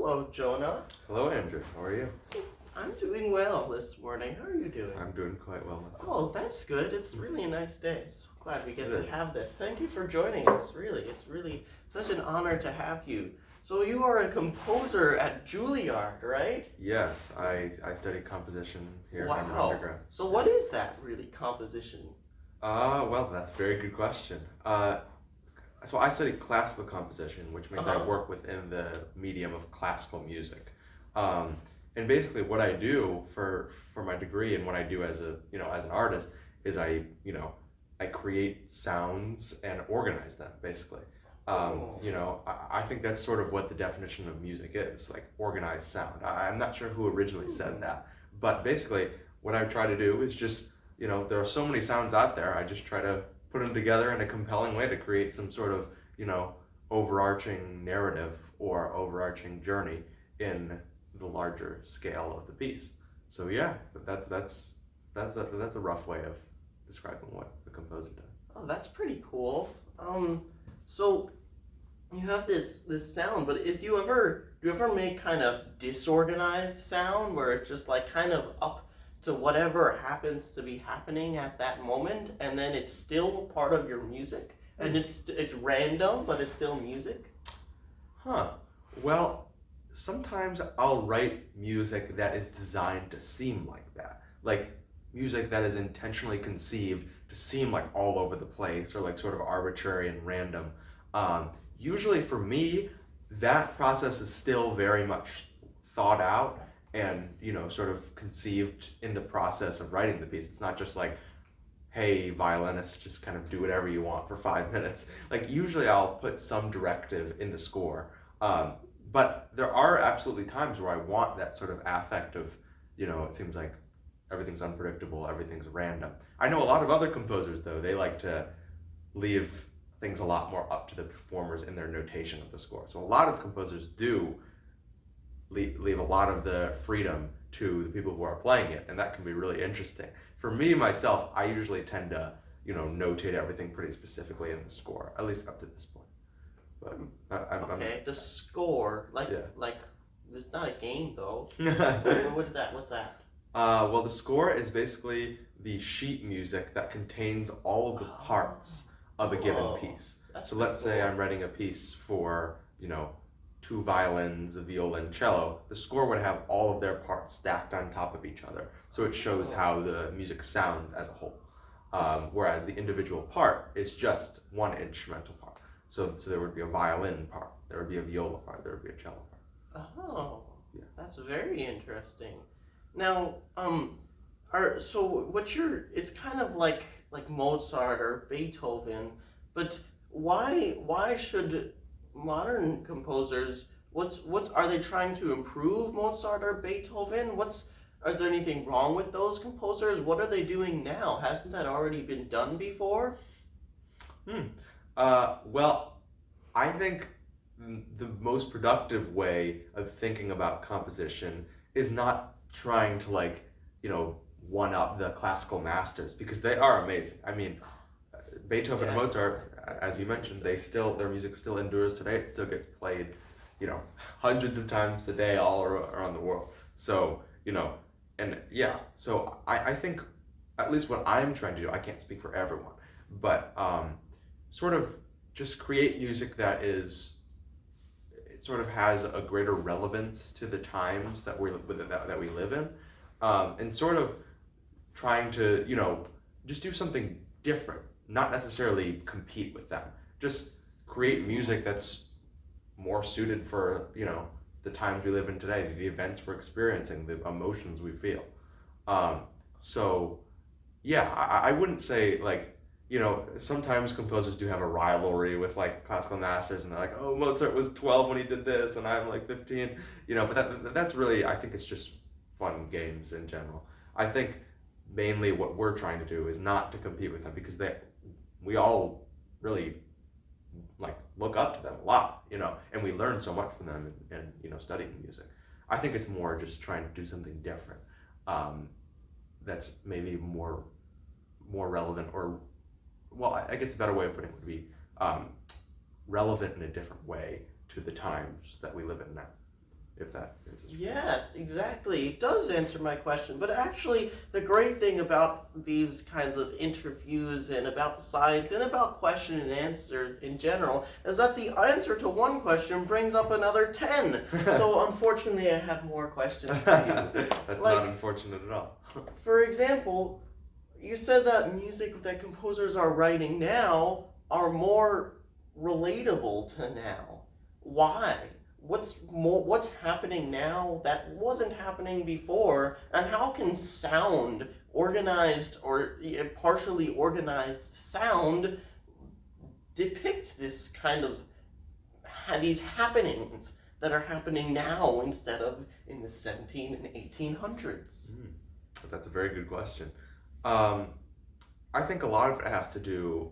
Hello, Jonah. Hello, Andrew. How are you? I'm doing well this morning. How are you doing? I'm doing quite well myself. Oh, that's good. It's really a nice day. So glad we get to It is. have this. Thank you for joining us. It's really such an honor to have you. So you are a composer at Juilliard, right? Yes, I studied composition here in undergrad. So what is that really, composition? Well, that's a very good question. So I studied classical composition, which means I work within the medium of classical music. And basically what I do for my degree and what I do as an artist is I create sounds and organize them, basically. I think that's sort of what the definition of music is, like organized sound. I'm not sure who originally said that, but basically what I try to do is just, there are so many sounds out there, I just try to put them together in a compelling way to create some sort of, overarching narrative or overarching journey in the larger scale of the piece. So yeah, that's a rough way of describing what a composer does. Oh, that's pretty cool. So you have this sound, but do you ever make kind of disorganized sound where it's just like kind of up to whatever happens to be happening at that moment, and then it's still part of your music, and it's random, but it's still music? Well, sometimes I'll write music that is designed to seem like that, like music that is intentionally conceived to seem like all over the place or like sort of arbitrary and random. Usually for me, that process is still very much thought out and sort of conceived in the process of writing the piece. It's not just like, hey, violinist, just kind of do whatever you want for 5 minutes. Like usually I'll put some directive in the score, but there are absolutely times where I want that sort of affect of, it seems like everything's unpredictable, everything's random. I know a lot of other composers though, they like to leave things a lot more up to the performers in their notation of the score. So a lot of composers do leave a lot of the freedom to the people who are playing it, and that can be really interesting. For me, myself, I usually tend to, notate everything pretty specifically in the score, at least up to this point. But the score, like it's not a game though. What's that? Well, the score is basically the sheet music that contains all of the parts of a given piece. So let's say I'm writing a piece for, 2 violins, a viola, and cello. The score would have all of their parts stacked on top of each other. So it shows how the music sounds as a whole. Whereas the individual part is just one instrumental part. So there would be a violin part, there would be a viola part, there would be a cello part. That's very interesting. Now, it's kind of like Mozart or Beethoven, but why should modern composers, are they trying to improve Mozart or Beethoven? Is there anything wrong with those composers? What are they doing now? Hasn't that already been done before? Well, I think the most productive way of thinking about composition is not trying to one up the classical masters, because they are amazing. I mean, Beethoven and Mozart, as you mentioned, their music still endures today. It still gets played, hundreds of times a day all around the world. So, so I think at least what I'm trying to do, I can't speak for everyone, but sort of just create music that sort of has a greater relevance to the times that we live in, and sort of trying to, just do something different, not necessarily compete with them. Just create music that's more suited for, the times we live in today, the events we're experiencing, the emotions we feel. I wouldn't say sometimes composers do have a rivalry with classical masters, and they're like, oh, Mozart was 12 when he did this, and I'm 15, but that's really, I think it's just fun games in general. I think mainly what we're trying to do is not to compete with them, because we all really look up to them a lot, and we learn so much from them and studying music. I think it's more just trying to do something different, that's maybe more relevant, or I guess a better way of putting it would be relevant in a different way to the times that we live in now. if that answers. Yes, exactly. It does answer my question. But actually, the great thing about these kinds of interviews and about science and about question and answer in general is that the answer to one question brings up another 10. So unfortunately, I have more questions for you. That's Like, not unfortunate at all. for example, you said that music that composers are writing now are more relatable to now. Why? What's happening now that wasn't happening before, and how can sound, organized or partially organized sound, depict this kind of these happenings that are happening now instead of in the 17 and 1800s? That's a very good question. I think a lot of it has to do.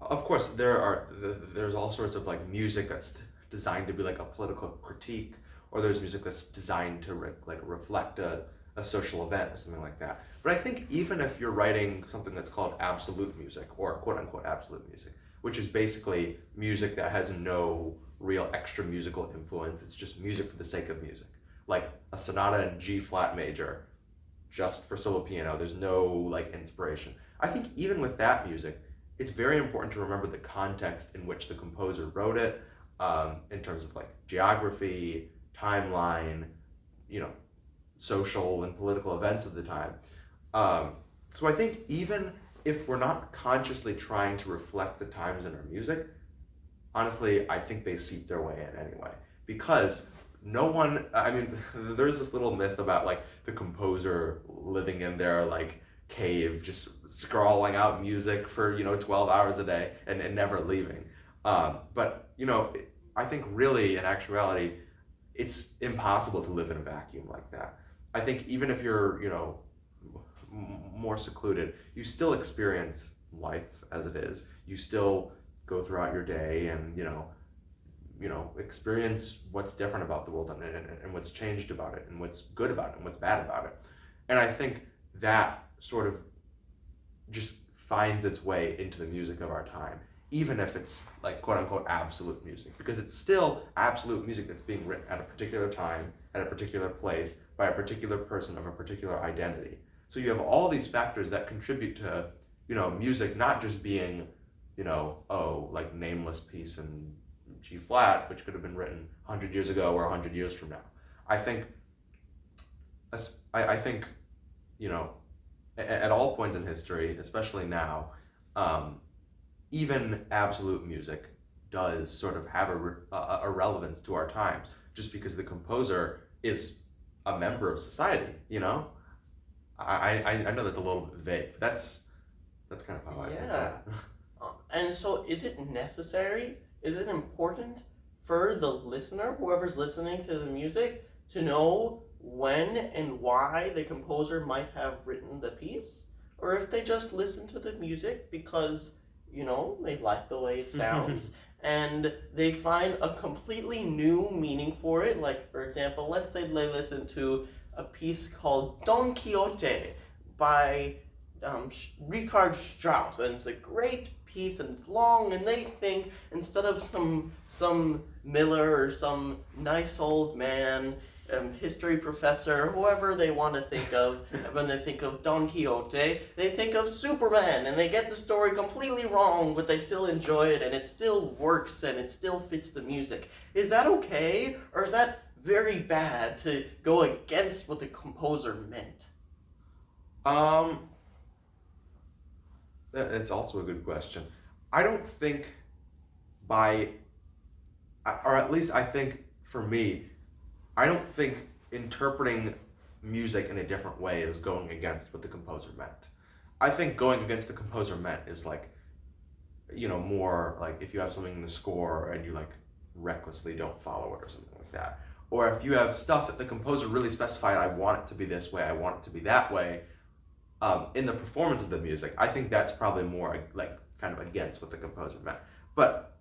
Of course, there's all sorts of like music that's designed to be like a political critique, or there's music that's designed to reflect a social event or something like that. But I think even if you're writing something that's called absolute music, or quote unquote absolute music, which is basically music that has no real extra musical influence, it's just music for the sake of music, like a sonata in G flat major, just for solo piano, there's no like inspiration. I think even with that music, it's very important to remember the context in which the composer wrote it, in terms of like geography, timeline, social and political events of the time. So I think even if we're not consciously trying to reflect the times in our music, honestly, I think they seep their way in anyway. Because there's this little myth about like the composer living in their like cave, just scrawling out music for 12 hours a day and never leaving. But I think really in actuality, it's impossible to live in a vacuum like that. I think even if you're more secluded, you still experience life as it is. You still go throughout your day and experience what's different about the world and what's changed about it and what's good about it and what's bad about it. And I think that sort of just finds its way into the music of our time, even if it's like quote unquote absolute music, because it's still absolute music that's being written at a particular time, at a particular place, by a particular person of a particular identity. So you have all these factors that contribute to, music not just being, like nameless piece in G flat, which could have been written 100 years ago or 100 years from now. I think, at all points in history, especially now, even absolute music does sort of have a relevance to our times, just because the composer is a member of society. I know that's a little bit vague, but that's kind of how I think that. And so is it necessary? Is it important for the listener, whoever's listening to the music, to know when and why the composer might have written the piece? Or if they just listen to the music because, they like the way it sounds and they find a completely new meaning for it. Like, for example, let's say they listen to a piece called Don Quixote by Richard Strauss, and it's a great piece and it's long, and they think instead of some miller or some nice old man, history professor, whoever they want to think of when they think of Don Quixote, they think of Superman, and they get the story completely wrong, but they still enjoy it, and it still works, and it still fits the music. Is that okay, or is that very bad to go against what the composer meant? It's also a good question. I don't think or at least I think for me, I don't think interpreting music in a different way is going against what the composer meant. I think going against the composer meant is like, more like if you have something in the score and you like recklessly don't follow it or something like that. Or if you have stuff that the composer really specified, I want it to be this way, I want it to be that way, in the performance of the music, I think that's probably more like kind of against what the composer meant. But,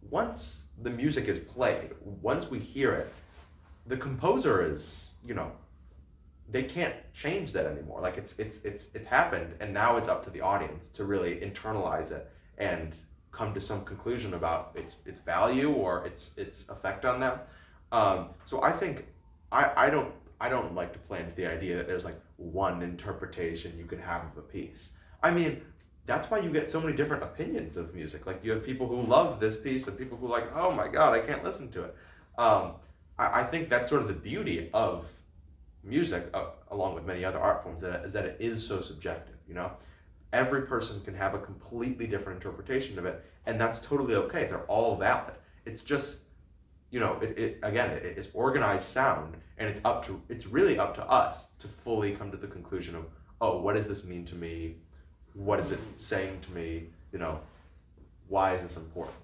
once the music is played, once we hear it, the composer is, they can't change that anymore. Like it's happened, and now it's up to the audience to really internalize it and come to some conclusion about its value or its effect on them. So I think I don't like to play into the idea that there's like one interpretation you can have of a piece. I mean, that's why you get so many different opinions of music. Like you have people who love this piece and people who are like, oh my God, I can't listen to it. I think that's sort of the beauty of music, along with many other art forms, is that it is so subjective, you know? Every person can have a completely different interpretation of it, and that's totally okay. They're all valid. It's just, you know, it's organized sound, and it's really up to us to fully come to the conclusion of, oh, what does this mean to me? What is it saying to me? You know, why is this important?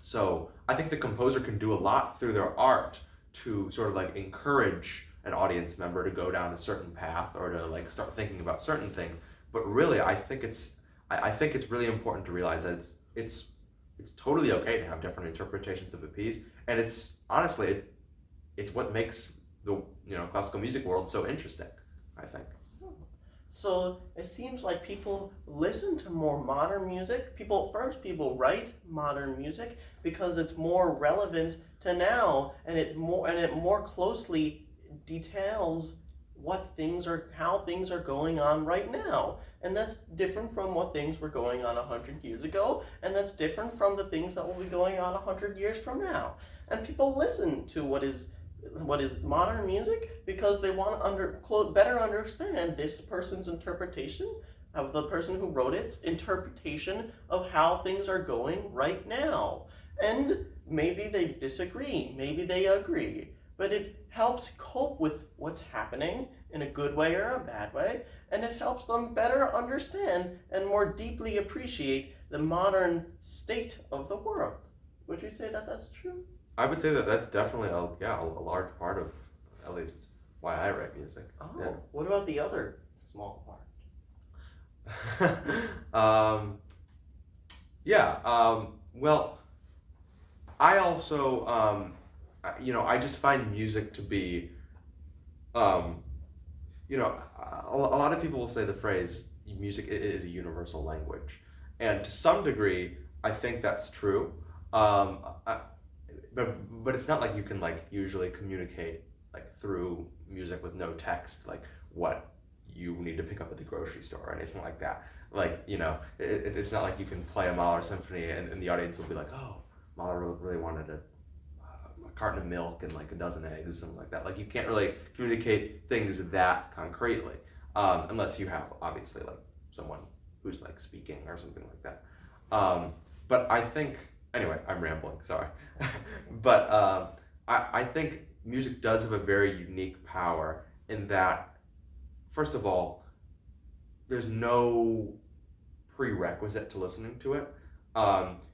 So I think the composer can do a lot through their art to sort of like encourage an audience member to go down a certain path or to like start thinking about certain things. But really, I think it's really important to realize that it's totally okay to have different interpretations of a piece, and it's honestly it's what makes the classical music world so interesting, I think. So it seems like people listen to more modern music. People write modern music because it's more relevant to now, and it more closely details how things are going on right now. And that's different from what things were going on 100 years ago, and that's different from the things that will be going on 100 years from now. And people listen to what is modern music because they want to better understand this person's interpretation of the person who wrote its interpretation of how things are going right now. And maybe they disagree, maybe they agree, but it helps cope with what's happening in a good way or a bad way, and it helps them better understand and more deeply appreciate the modern state of the world. Would you say that that's true? I would say that that's definitely a large part of at least why I write music. Oh, yeah. What about the other small part? Well, I also, I just find music to be, a lot of people will say the phrase, music is a universal language. And to some degree, I think that's true. But it's not like you can like usually communicate like through music with no text, like what you need to pick up at the grocery store or anything like that. Like, it's not like you can play a Mahler symphony and the audience will be like, oh, Mahler really wanted a carton of milk and like a dozen eggs, something like that. Like you can't really communicate things that concretely, unless you have obviously like someone who's like speaking or something like that. But I think, anyway, I'm rambling, sorry. But I think music does have a very unique power in that, first of all, there's no prerequisite to listening to it.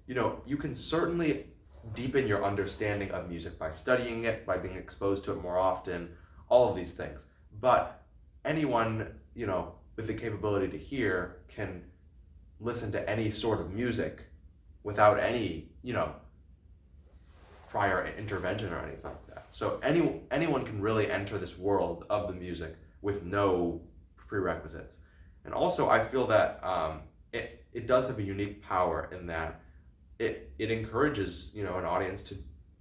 You can certainly deepen your understanding of music by studying it, by being exposed to it more often, all of these things. But anyone, with the capability to hear can listen to any sort of music without any, prior intervention or anything like that. So anyone can really enter this world of the music with no prerequisites. And also I feel that it does have a unique power in that it encourages, an audience to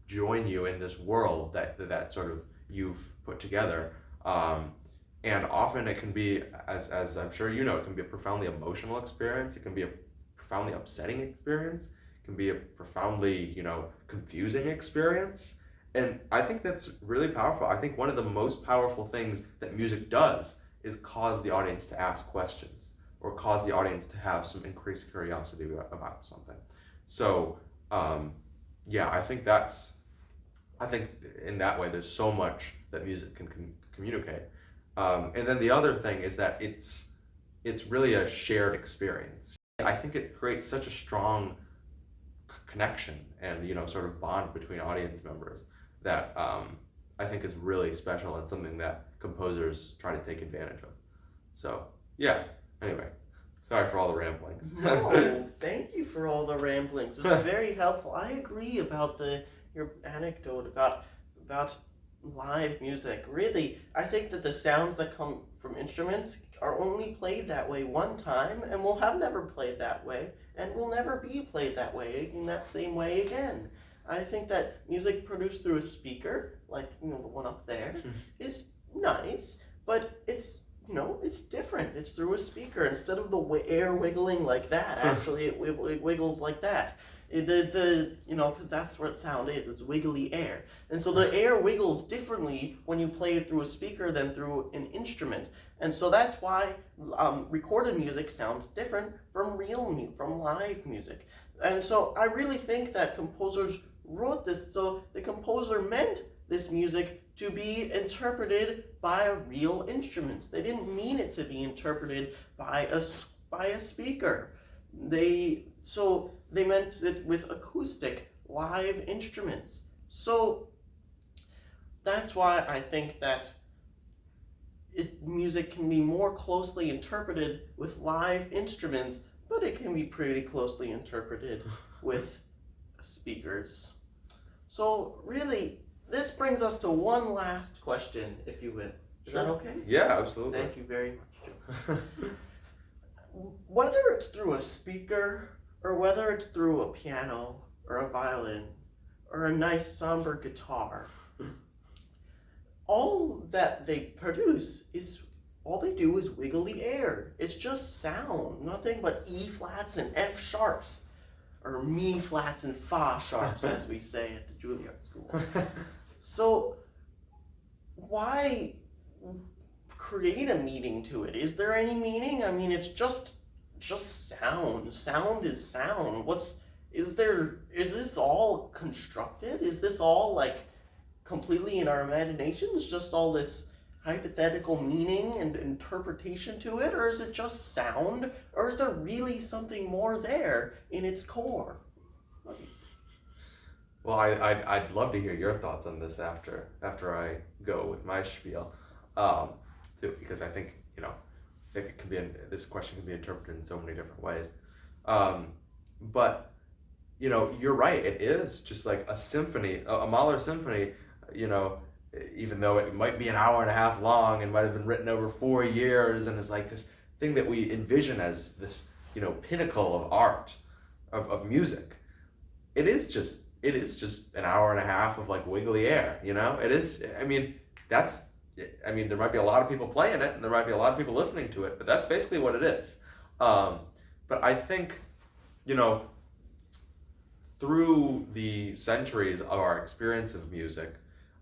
join you in this world that sort of you've put together. And often it can be, as I'm sure it can be a profoundly emotional experience. It can be a profoundly upsetting experience. It can be a profoundly, confusing experience. And I think that's really powerful. I think one of the most powerful things that music does is cause the audience to ask questions or cause the audience to have some increased curiosity about something. So, I think in that way there's so much that music can communicate. And then the other thing is that it's really a shared experience. I think it creates such a strong connection and sort of bond between audience members that I think is really special and something that composers try to take advantage of. So anyway, sorry for all the ramblings. No, thank you for all the ramblings. It was very helpful. I agree about your anecdote about live music. Really, I think that the sounds that come from instruments are only played that way one time and will have never played that way and will never be played that way in that same way again. I think that music produced through a speaker, like the one up there, is nice, but it's it's different. It's through a speaker instead of the air wiggling like that. Actually, it wiggles like that. Because that's what sound is. It's wiggly air, and so the air wiggles differently when you play it through a speaker than through an instrument, and so that's why recorded music sounds different from from live music. And so I really think that composers wrote this so the composer meant this music to be interpreted by real instruments. They didn't mean it to be interpreted by a speaker. They meant it with acoustic live instruments. So that's why I think that music can be more closely interpreted with live instruments, but it can be pretty closely interpreted with speakers. So really, this brings us to one last question, if you will. Is that okay? Yeah, absolutely. Thank you very much. Whether it's through a speaker, or whether it's through a piano, or a violin, or a nice somber guitar, all that they produce is, all they do is wiggly air. It's just sound, nothing but E flats and F sharps, or me flats and fa sharps, as we say at the Juilliard School. So why create a meaning to it? Is there any meaning? I mean, it's just sound. Sound is sound. Is this all constructed? Is this all like completely in our imaginations? Just all this hypothetical meaning and interpretation to it? Or is it just sound? Or is there really something more there in its core? Well, I'd love to hear your thoughts on this after I go with my spiel, too, because I think it can be this question can be interpreted in so many different ways, but you're right. It is just like a symphony, a Mahler symphony. Even though it might be an hour and a half long and might have been written over 4 years, and is like this thing that we envision as this pinnacle of art, of music. It is just an hour and a half of like wiggly air. It is. I mean, there might be a lot of people playing it, and there might be a lot of people listening to it, but that's basically what it is. But I think, through the centuries of our experience of music,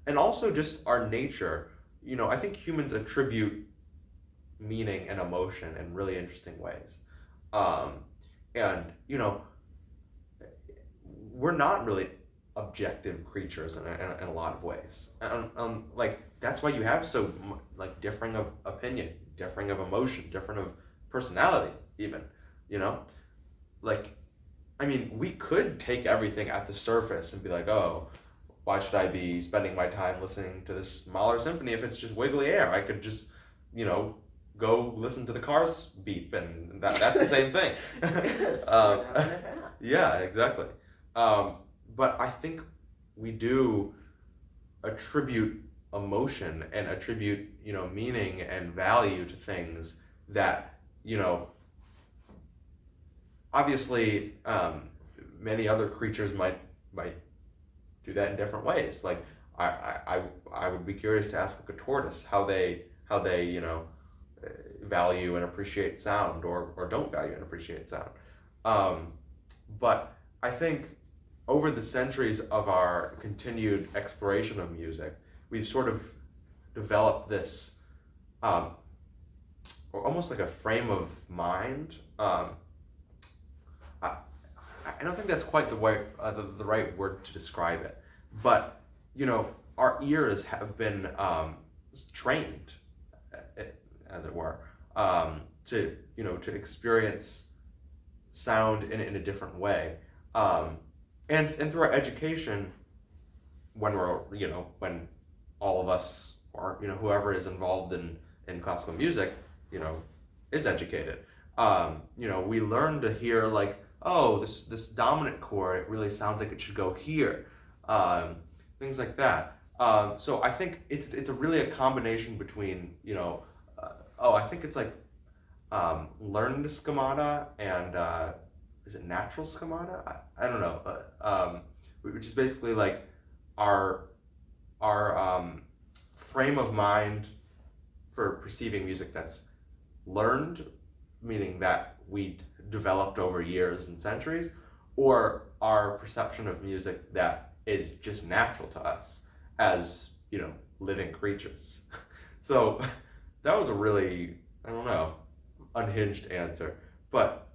and also just our nature, I think humans attribute meaning and emotion in really interesting ways. And we're not really objective creatures in a lot of ways. Like, that's why you have so differing of opinion, differing of emotion, different of personality, even. We could take everything at the surface and be like, oh, why should I be spending my time listening to this Mahler symphony if it's just wiggly air? I could just, go listen to the cars beep, and that's the same thing. Yes, yeah, exactly. But I think we do attribute emotion and attribute, meaning and value to things that, obviously, many other creatures might do that in different ways. Like, I would be curious to ask a tortoise how they value and appreciate sound, or don't value and appreciate sound. But I think over the centuries of our continued exploration of music, we've sort of developed this almost like a frame of mind. I don't think that's quite the right word to describe it, but our ears have been trained, as it were, to experience sound in a different way, and through our education, when all of us, or whoever is involved in classical music, is educated. We learn to hear like, oh, this dominant chord, it really sounds like it should go here, things like that. So I think it's really a combination between I think it's like learned schemata and is it natural schemata? I don't know, which is basically like our frame of mind for perceiving music that's learned, meaning that we developed over years and centuries, or our perception of music that is just natural to us as, living creatures. So that was a really, I don't know, unhinged answer. But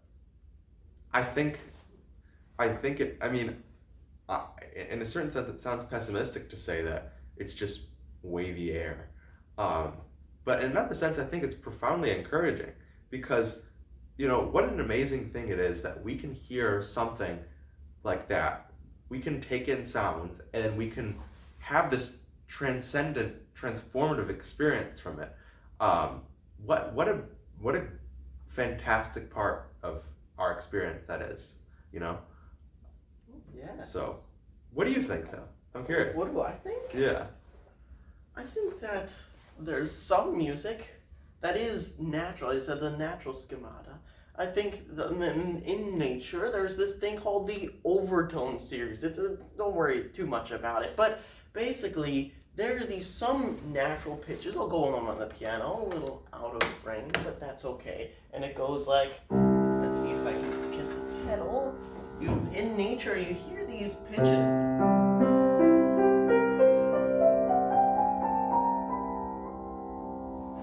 I think it, in a certain sense, it sounds pessimistic to say that it's just wavy air. But in another sense, I think it's profoundly encouraging because, what an amazing thing it is that we can hear something like that. We can take in sounds and we can have this transcendent, transformative experience from it. What a fantastic part of our experience that is, Yeah. So, what do you think, though? I'm curious. What do I think? Yeah. I think that there's some music that is natural. I said the natural schemata. I think in nature there's this thing called the overtone series. Don't worry too much about it, but basically there are some natural pitches. I'll go on the piano, a little out of frame, but that's okay. And it goes like, let's see if I can get the pedal. In nature you hear these pitches.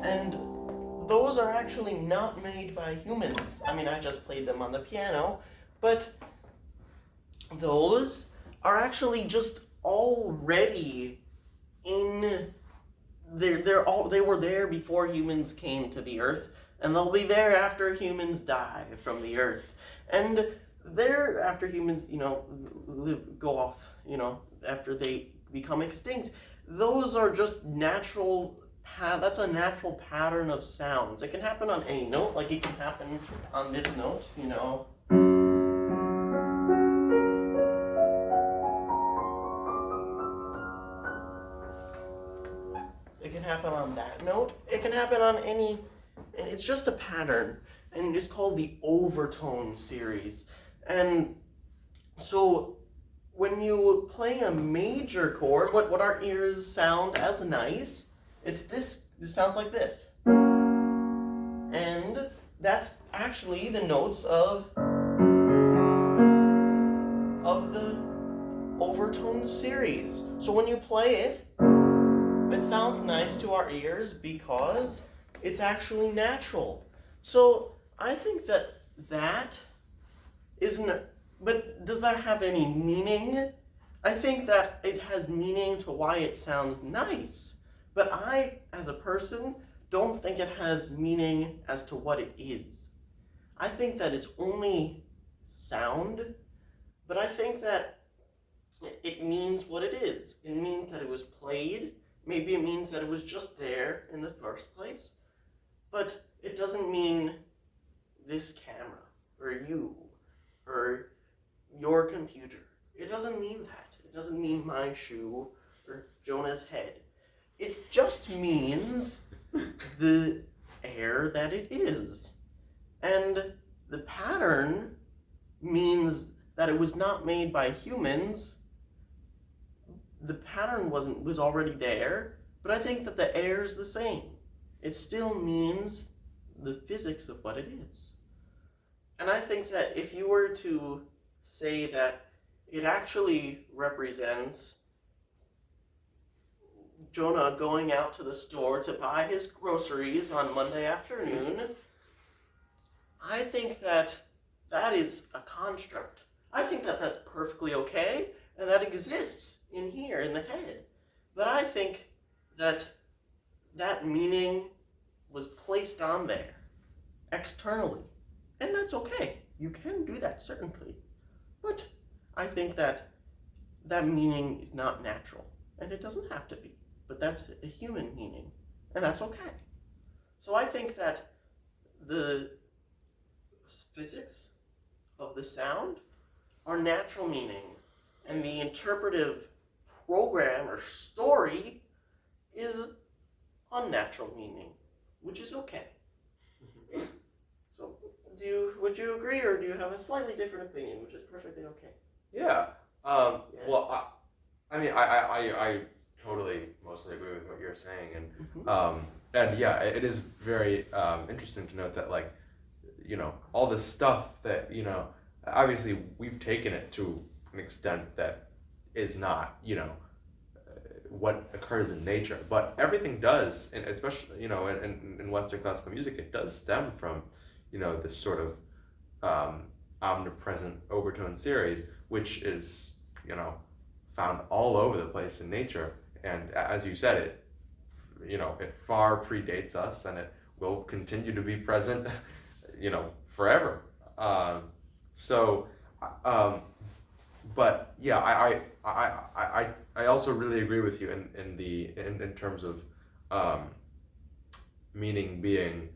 And those are actually not made by humans. I just played them on the piano, but those are actually just already they were there before humans came to the earth, and they'll be there after humans die from the earth. And they're after humans, go off, after they become extinct. Those are just natural. That's a natural pattern of sounds. It can happen on any note, like it can happen on this note, It can happen on that note. It can happen on any, and it's just a pattern, and it's called the overtone series. And so when you play a major chord, what our ears sound as nice, it sounds like this. And that's actually the notes of the overtone series. So when you play it, it sounds nice to our ears because it's actually natural. So I think that isn't, but does that have any meaning? I think that it has meaning to why it sounds nice. But I, as a person, don't think it has meaning as to what it is. I think that it's only sound, but I think that it means what it is. It means that it was played. Maybe it means that it was just there in the first place. But it doesn't mean this camera, or you, or your computer. It doesn't mean that. It doesn't mean my shoe, or Jonah's head. It just means the air that it is. And the pattern means that it was not made by humans. The pattern was already there, but I think that the air is the same. It still means the physics of what it is. And I think that if you were to say that it actually represents Jonah going out to the store to buy his groceries on Monday afternoon, I think that is a construct. I think that that's perfectly okay, and that exists in here, in the head. But I think that meaning was placed on there, externally. And that's okay. You can do that, certainly. But I think that meaning is not natural, and it doesn't have to be. But that's a human meaning, and that's okay. So I think that the physics of the sound are natural meaning, and the interpretive program or story is unnatural meaning, which is okay. So would you agree, or do you have a slightly different opinion, which is perfectly okay? Yeah, Yes. Well, I mean, I totally mostly agree with what you're saying, and yeah, it is very interesting to note that, like, all this stuff that, obviously we've taken it to an extent that is not, what occurs in nature, but everything does, and especially, in Western classical music, it does stem from, this sort of omnipresent overtone series, which is, found all over the place in nature. And as you said, it far predates us, and it will continue to be present, forever. So, but yeah, I also really agree with you in terms of meaning being,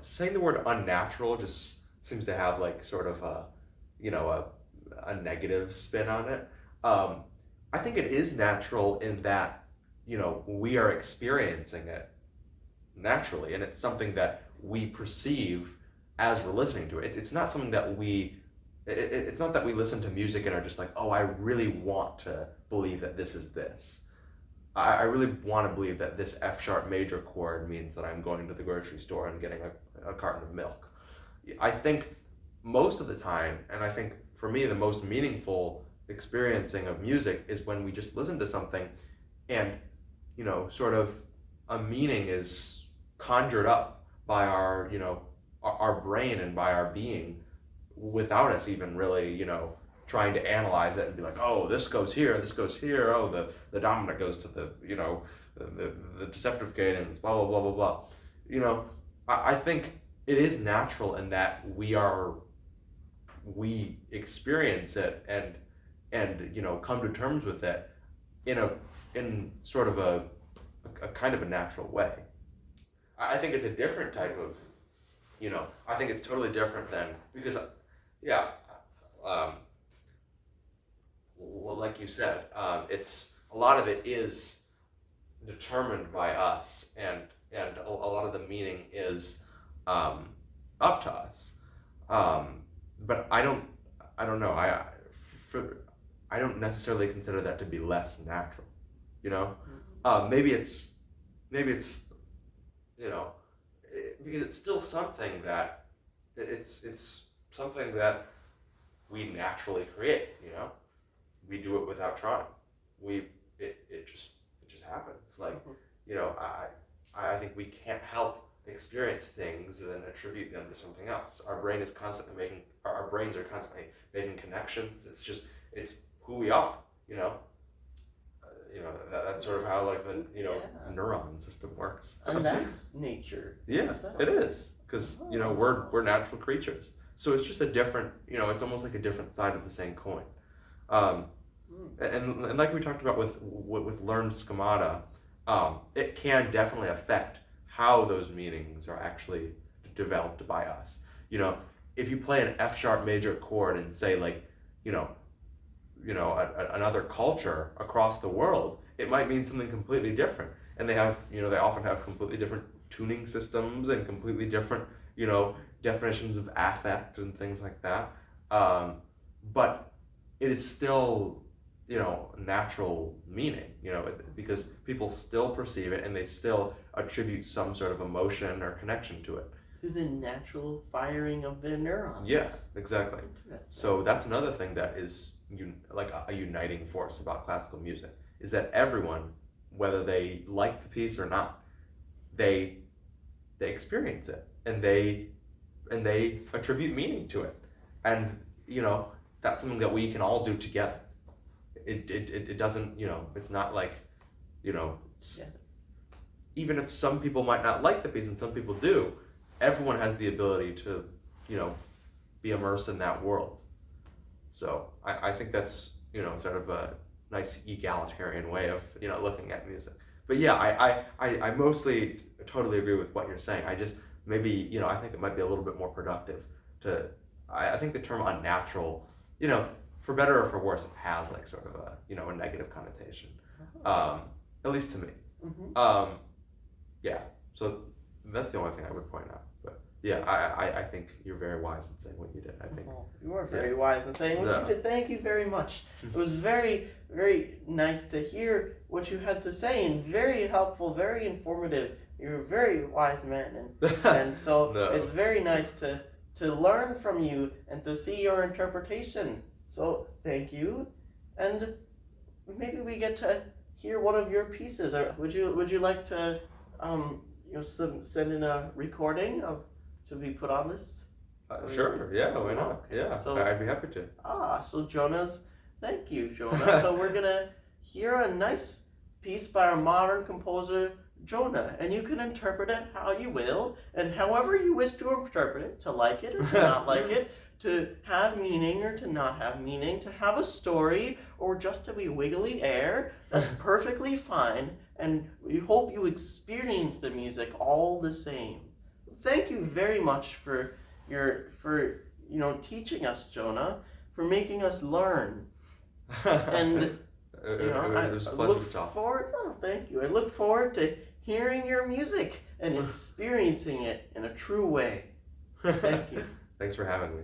saying the word unnatural just seems to have like sort of a negative spin on it. I think it is natural in that, we are experiencing it naturally, and it's something that we perceive as we're listening to it. It's not something that it's not that we listen to music and are just like, oh, I really want to believe that this is this. I really want to believe that this F sharp major chord means that I'm going to the grocery store and getting a carton of milk. I think most of the time, and I think for me the most meaningful experiencing of music is when we just listen to something and, sort of a meaning is conjured up by our brain and by our being without us even really, trying to analyze it and be like, oh, this goes here, oh, the dominant goes to the deceptive cadence, blah, blah, blah, blah, blah. I think it is natural in that we experience it and come to terms with it in sort of a kind of a natural way. I think it's a different type of, I think it's totally different than, because, yeah, like you said, it's a lot of it is determined by us, and a lot of the meaning is up to us. But I don't know. I don't necessarily consider that to be less natural. Maybe it's because it's still something that it's something that we naturally create. We do it without trying. It just happens. Like, I think we can't help experience things and then attribute them to something else. Our brains are constantly making connections. It's who we are. That's sort of how, like, the neuron system works. And that's nature. Yeah, it is, because we're natural creatures. So it's just a different, it's almost like a different side of the same coin. And like we talked about with learned schemata, it can definitely affect how those meanings are actually developed by us. If you play an F sharp major chord and say, like, another culture across the world, it might mean something completely different. And they often have completely different tuning systems and completely different, definitions of affect and things like that. But it is still, natural meaning, because people still perceive it and they still attribute some sort of emotion or connection to it. Through the natural firing of their neurons. Yeah, exactly. So that's another thing that is like a uniting force about classical music, is that everyone, whether they like the piece or not, they experience it and they attribute meaning to it, and that's something that we can all do together. It doesn't, it's not like, even if some people might not like the piece and some people do, everyone has the ability to, be immersed in that world. So I think that's, sort of a nice egalitarian way of, looking at music. But yeah, I mostly totally agree with what you're saying. I just, maybe, I think it might be a little bit more productive I think the term unnatural, for better or for worse, it has like sort of a, a negative connotation, at least to me. Mm-hmm. Yeah, so that's the only thing I would point out. But yeah, I think you're very wise in saying what you did. I think. Oh, you are very wise in saying what you did. Thank you very much. It was very, very nice to hear what you had to say, and very helpful, very informative. You're a very wise man, and so No. it's very nice to learn from you and to see your interpretation. So thank you, and maybe we get to hear one of your pieces. Or would you like to send in a recording to be put on this? Sure. Yeah. Why not? Okay, Yeah. so- I'd be happy to. So thank you, Jonah. So we're gonna hear a nice piece by our modern composer, Jonah, and you can interpret it how you will, and however you wish to interpret it, to like it or to not like it, to have meaning or to not have meaning, to have a story or just to be wiggly air, that's perfectly fine, and we hope you experience the music all the same. Thank you very much for teaching us, Jonah, for making us learn. And it was a pleasure to talk. Thank you. I look forward to hearing your music and experiencing it in a true way. Thank you. Thanks for having me.